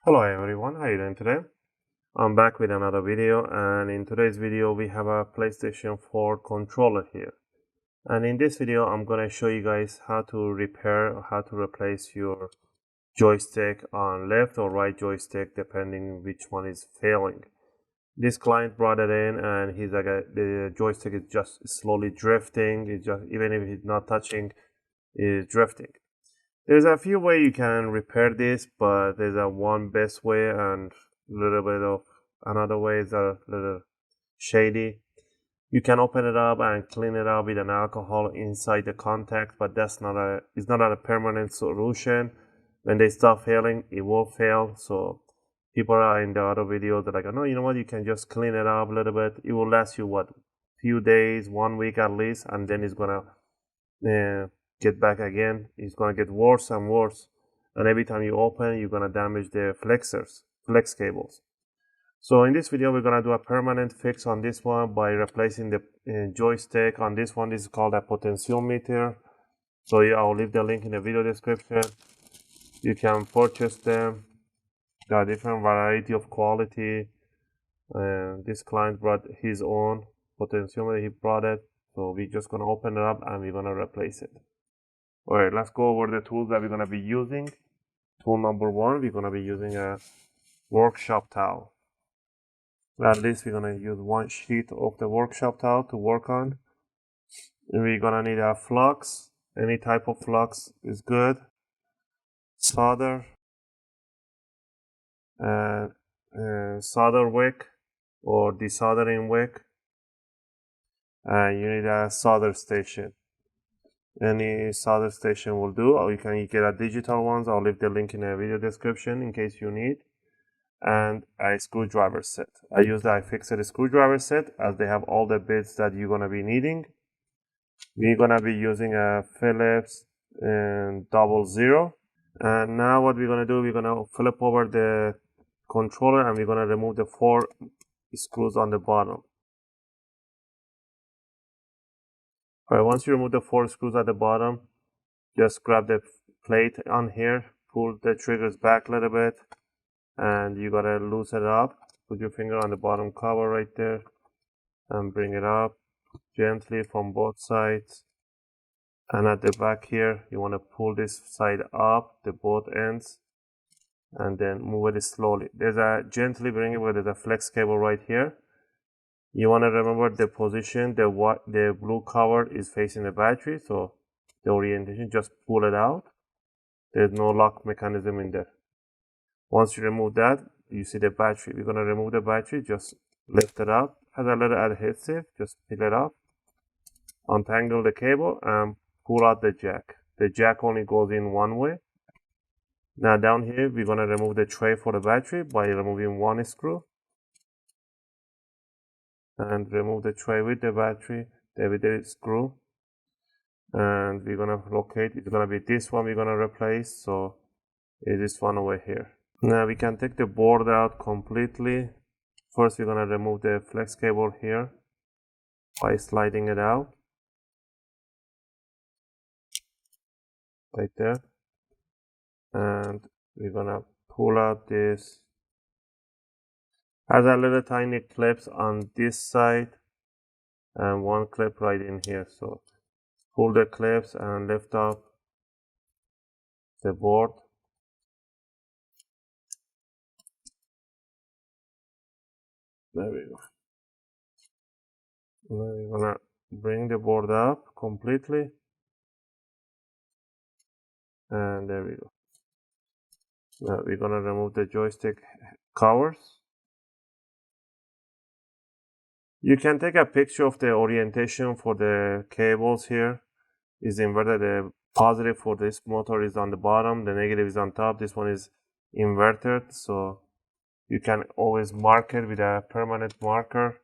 Hello everyone, how are you doing today? I'm back with another video, and in today's video we have a PlayStation 4 controller here. And in this video I'm gonna show you guys how to repair or how to replace your joystick on left or right joystick depending which one is failing. This client brought it in and he's like the joystick is just slowly drifting. It's just, even if it's not touching, it's drifting. There's a few ways you can repair this, but there's a one best way and a little bit of another way is a little shady. You can open it up and clean it up with an alcohol inside the contact, but it's not a permanent solution. When they start failing, it will fail. So people are in the other videos, they're like, oh, no, you know what, you can just clean it up a little bit. It will last you what, few days, 1 week at least, and then it's gonna get back again. It's gonna get worse and worse, and every time you open, you're gonna damage the flex cables. So in this video, we're gonna do a permanent fix on this one by replacing the joystick on this one. This is called a potentiometer. So yeah, I'll leave the link in the video description. You can purchase them. There are different variety of quality. This client brought his own potentiometer. He brought it. So we're just gonna open it up and we're gonna replace it. Alright, let's go over the tools that we're going to be using. Tool number one, we're going to be using a workshop towel. At least we're going to use one sheet of the workshop towel to work on. And we're going to need a flux. Any type of flux is good. Solder. Solder wick or desoldering wick. And you need a solder station. Any solder station will do, or you can get a digital ones. I'll leave the link in the video description in case you need. And a screwdriver set. I use the UFIXTEK screwdriver set as they have all the bits that you're gonna be needing. We're gonna be using a Phillips 00. And now what we're gonna do, we're gonna flip over the controller and we're gonna remove the 4 screws on the bottom. Alright, once you remove the 4 screws at the bottom, just grab the plate on here, pull the triggers back a little bit, and you gotta loosen it up. Put your finger on the bottom cover right there and bring it up gently from both sides. And at the back here, you want to pull this side up, the both ends, and then move it slowly. Gently bring it where there's a flex cable right here. You want to remember the position, the blue cover is facing the battery, so the orientation, just pull it out. There's no lock mechanism in there. Once you remove that, you see the battery. We're going to remove the battery, just lift it up. Has a little adhesive, just peel it off. Untangle the cable and pull out the jack. The jack only goes in one way. Now down here, we're going to remove the tray for the battery by removing one screw. And remove the tray with the battery, with the screw. And we're gonna locate, it's gonna be this one we're gonna replace, so it's this one over here. Now we can take the board out completely. First we're gonna remove the flex cable here by sliding it out. Right there. And we're gonna pull out this. Has a little tiny clips on this side and one clip right in here, so pull the clips and lift up the board. There we go. Now we're gonna bring the board up completely. And there we go. Now we're gonna remove the joystick covers. You can take a picture of the orientation for the cables here. Is inverted. The positive for this motor is on the bottom, the negative is on top. This one is inverted, so you can always mark it with a permanent marker.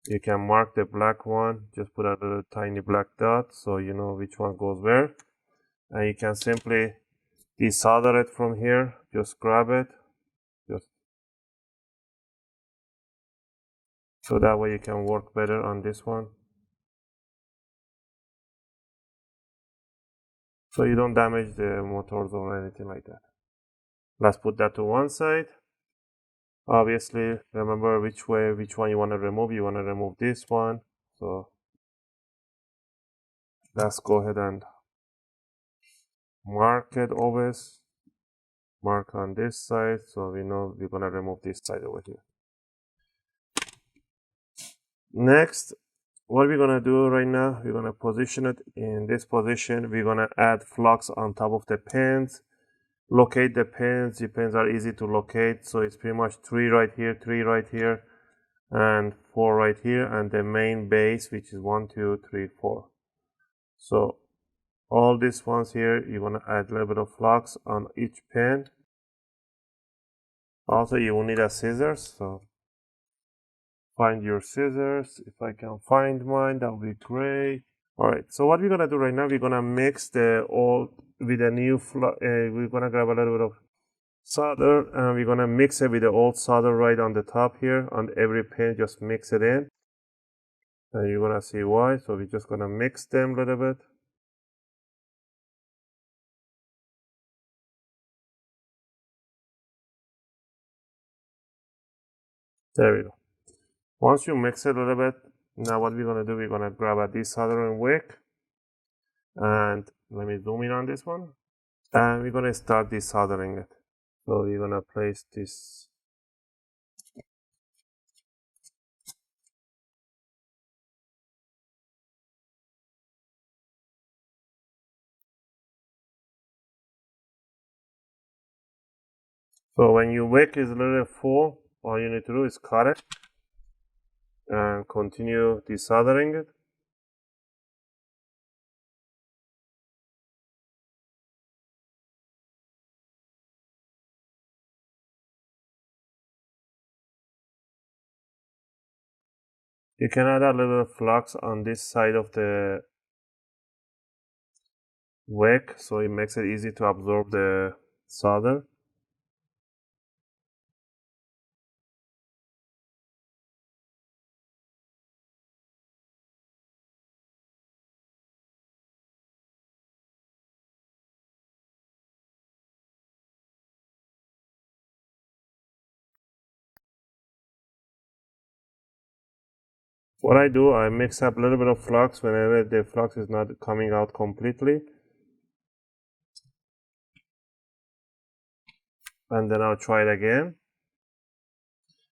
You can mark the black one, just put a little tiny black dot so you know which one goes where. And you can simply desolder it from here, just grab it, so that way you can work better on this one. So you don't damage the motors or anything like that. Let's put that to one side. Obviously, remember which one you want to remove. You want to remove this one. So let's go ahead and mark it always. Mark on this side, so we know we're gonna remove this side over here. Next, what we're gonna do right now, we're gonna position it in this position. We're gonna add flux on top of the pins. Locate the pins. The pins are easy to locate, so it's pretty much 3 right here, 3 right here, and 4 right here, and the main base, which is 1, 2, 3, 4. So all these ones here, you're gonna add a little bit of flux on each pin. Also, you will need a scissors, so find your scissors. If I can find mine, that would be great. All right, so what we're gonna do right now, we're gonna mix the old with a new we're gonna grab a little bit of solder and we're gonna mix it with the old solder right on the top here on every pin. Just mix it in and you're gonna see why. So we're just gonna mix them a little bit. There we go. Once you mix it a little bit, now what we're gonna do, we're gonna grab a desoldering wick, and let me zoom in on this one, and we're gonna start desoldering it. So we're gonna place this. So when your wick is a little full, all you need to do is cut it and continue desoldering it. You can add a little flux on this side of the wick, so it makes it easy to absorb the solder. What I do, I mix up a little bit of flux whenever the flux is not coming out completely. And then I'll try it again.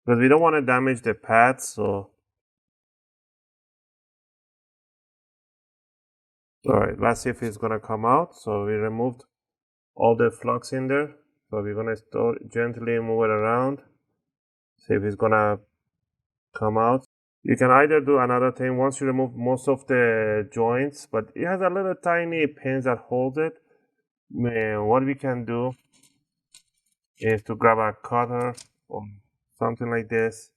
Because we don't want to damage the pads, so. Alright, let's see if it's gonna come out. So we removed all the flux in there. So we're gonna gently move it around. See if it's gonna come out. You can either do another thing once you remove most of the joints, but it has a little tiny pins that hold it. What we can do is to grab a cutter or something like this.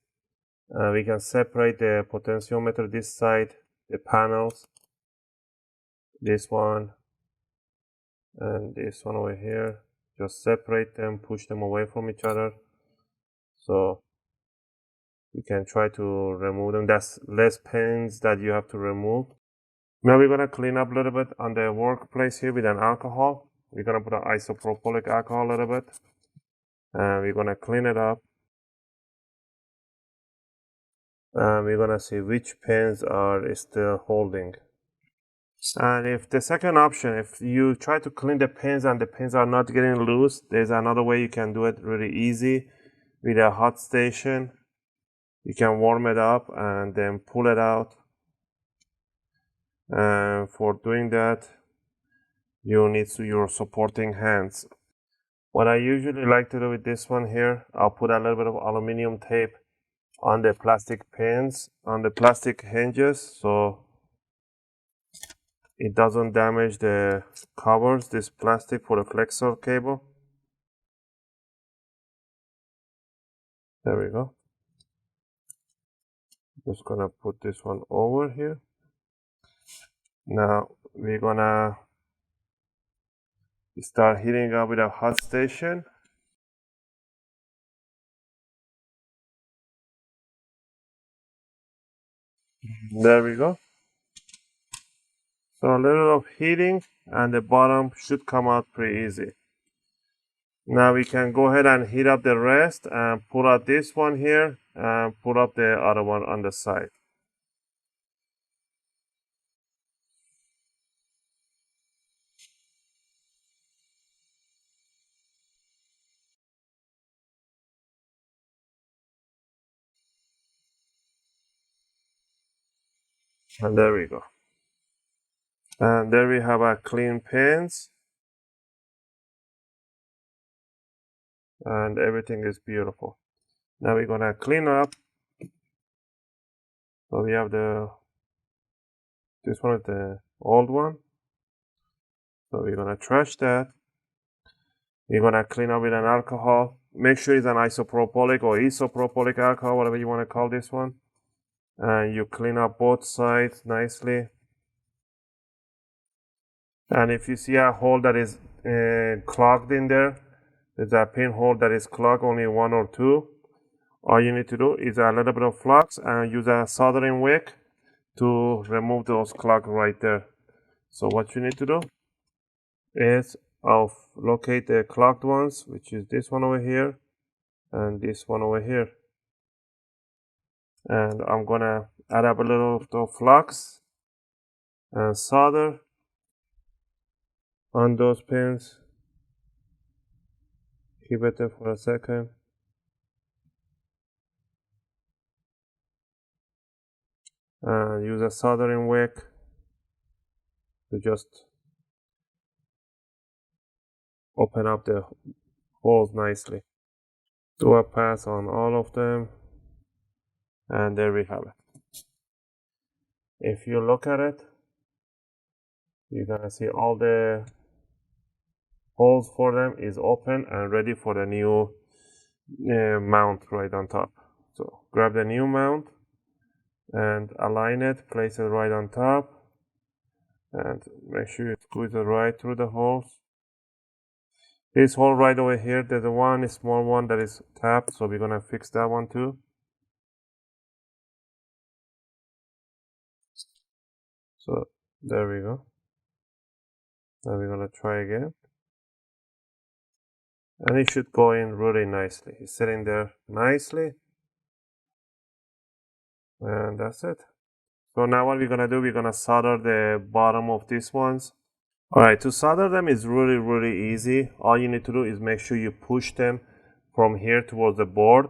We can separate the potentiometer this side, the panels, this one, and this one over here. Just separate them, push them away from each other. So you can try to remove them. That's less pins that you have to remove. Now we're gonna clean up a little bit on the workplace here with an alcohol. We're gonna put an isopropylic alcohol a little bit, and we're gonna clean it up. And we're gonna see which pins are still holding. And if the second option, if you try to clean the pins and the pins are not getting loose, there's another way you can do it really easy with a hot station. You can warm it up and then pull it out. And for doing that, you need your supporting hands. What I usually like to do with this one here, I'll put a little bit of aluminum tape on the plastic pins, on the plastic hinges, so it doesn't damage the covers, this plastic for the flexor cable. There we go. Just gonna put this one over here. Now we're gonna start heating up with a hot station. There we go. So a little of heating and the bottom should come out pretty easy. Now we can go ahead and heat up the rest and pull out this one here and pull up the other one on the side. And there we go. And there we have our clean pins. And everything is beautiful. Now we're gonna clean up. So we have this one is the old one. So we're gonna trash that. We're gonna clean up with an alcohol. Make sure it's an isopropylic or isopropylic alcohol, whatever you want to call this one. And you clean up both sides nicely. And if you see a hole that is clogged in there, there's a pinhole that is clogged, only one or two. All you need to do is a little bit of flux and use a soldering wick to remove those clogs right there. So what you need to do is locate the clogged ones, which is this one over here and this one over here. And I'm gonna add up a little of flux and solder on those pins. Keep it there for a second. And use a soldering wick to just open up the holes nicely. Do a pass on all of them. And there we have it. If you look at it, you're gonna see all the holes for them is open and ready for the new mount right on top. So grab the new mount and align it, place it right on top, and make sure you squeeze it right through the holes. This hole right over here, there's a small one that is tapped, so we're gonna fix that one too. So there we go. Now we're gonna try again. And it should go in really nicely. It's sitting there nicely. And that's it. So now what we're gonna do, we're gonna solder the bottom of these ones. Alright, to solder them is really easy. All you need to do is make sure you push them from here towards the board.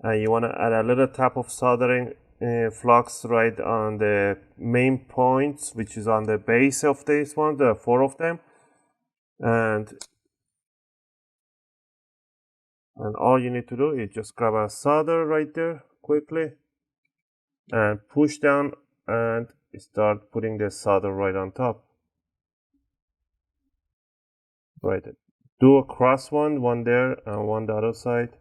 And you wanna add a little tap of soldering flux right on the main points, which is on the base of this one, the 4 of them. And all you need to do is just grab a solder right there quickly and push down and start putting the solder right on top. Right, do a cross one there and one the other side.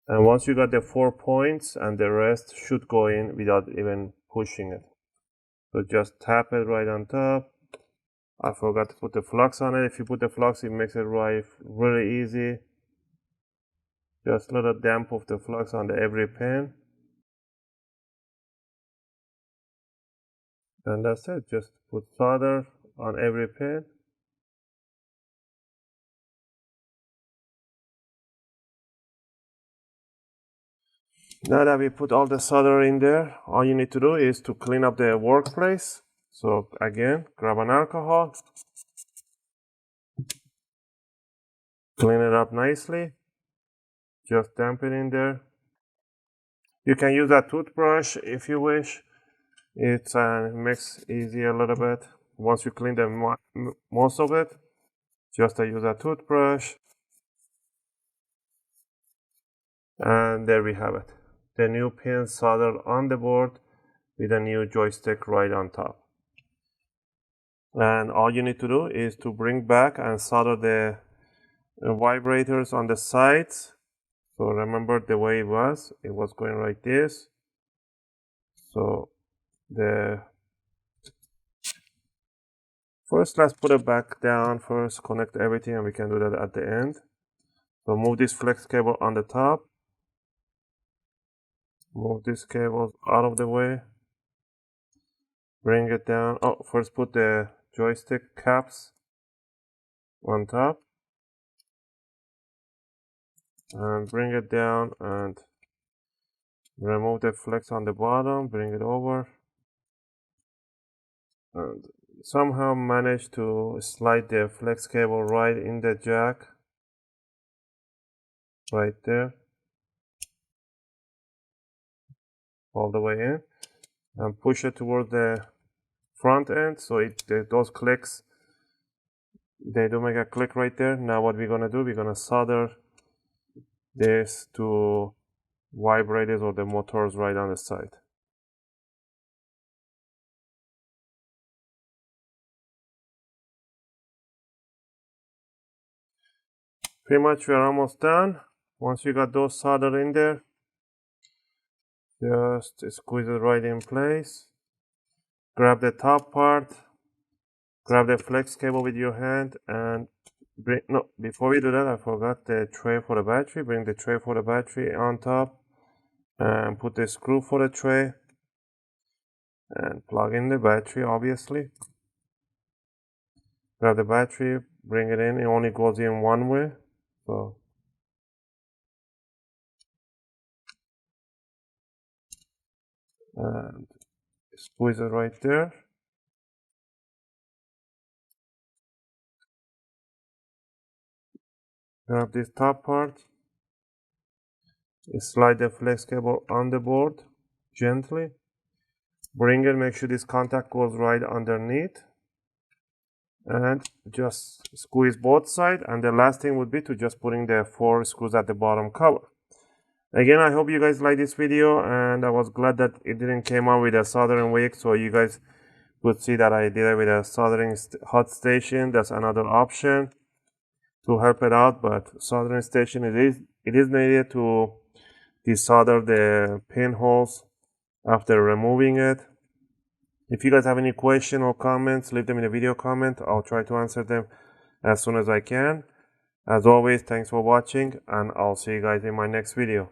And once you got the 4 points, and the rest should go in without even pushing it. So just tap it right on top. I forgot to put the flux on it. If you put the flux, it makes it right really easy. Just a little damp of the flux on every pin. And that's it. Just put solder on every pin. Now that we put all the solder in there, all you need to do is to clean up the workplace. So again, grab an alcohol, clean it up nicely, just damp it in there. You can use a toothbrush if you wish. It makes easy a little bit. Once you clean most of it, just use a toothbrush. And there we have it. The new pin soldered on the board with a new joystick right on top. And all you need to do is to bring back and solder the vibrators on the sides. So remember the way it was going like this. So first let's put it back down first, connect everything, and we can do that at the end. So move this flex cable on the top. Move this cable out of the way. Bring it down. Oh, first put the joystick caps on top and bring it down and remove the flex on the bottom, bring it over, and somehow manage to slide the flex cable right in the jack, right there, all the way in, and push it towards the front end so those clicks, they do make a click right there. Now what we're gonna do, we're gonna solder this to vibrators or the motors right on the side. Pretty much we're almost done. Once you got those soldered in there, just squeeze it right in place. Grab the top part, grab the flex cable with your hand, and before we do that, I forgot the tray for the battery. Bring the tray for the battery on top and put the screw for the tray and plug in the battery, obviously. Grab the battery, bring it in. It only goes in one way, so and squeeze it right there. Grab this top part, slide the flex cable on the board gently, bring it, make sure this contact goes right underneath, and just squeeze both sides. And the last thing would be to just putting the 4 screws at the bottom cover. Again, I hope you guys like this video, and I was glad that it didn't came out with a soldering wick, so you guys could see that I did it with a soldering hot station. That's another option to help it out, but soldering station it is needed to desolder the pinholes after removing it. If you guys have any question or comments, leave them in the video comment. I'll try to answer them as soon as I can. As always, thanks for watching, and I'll see you guys in my next video.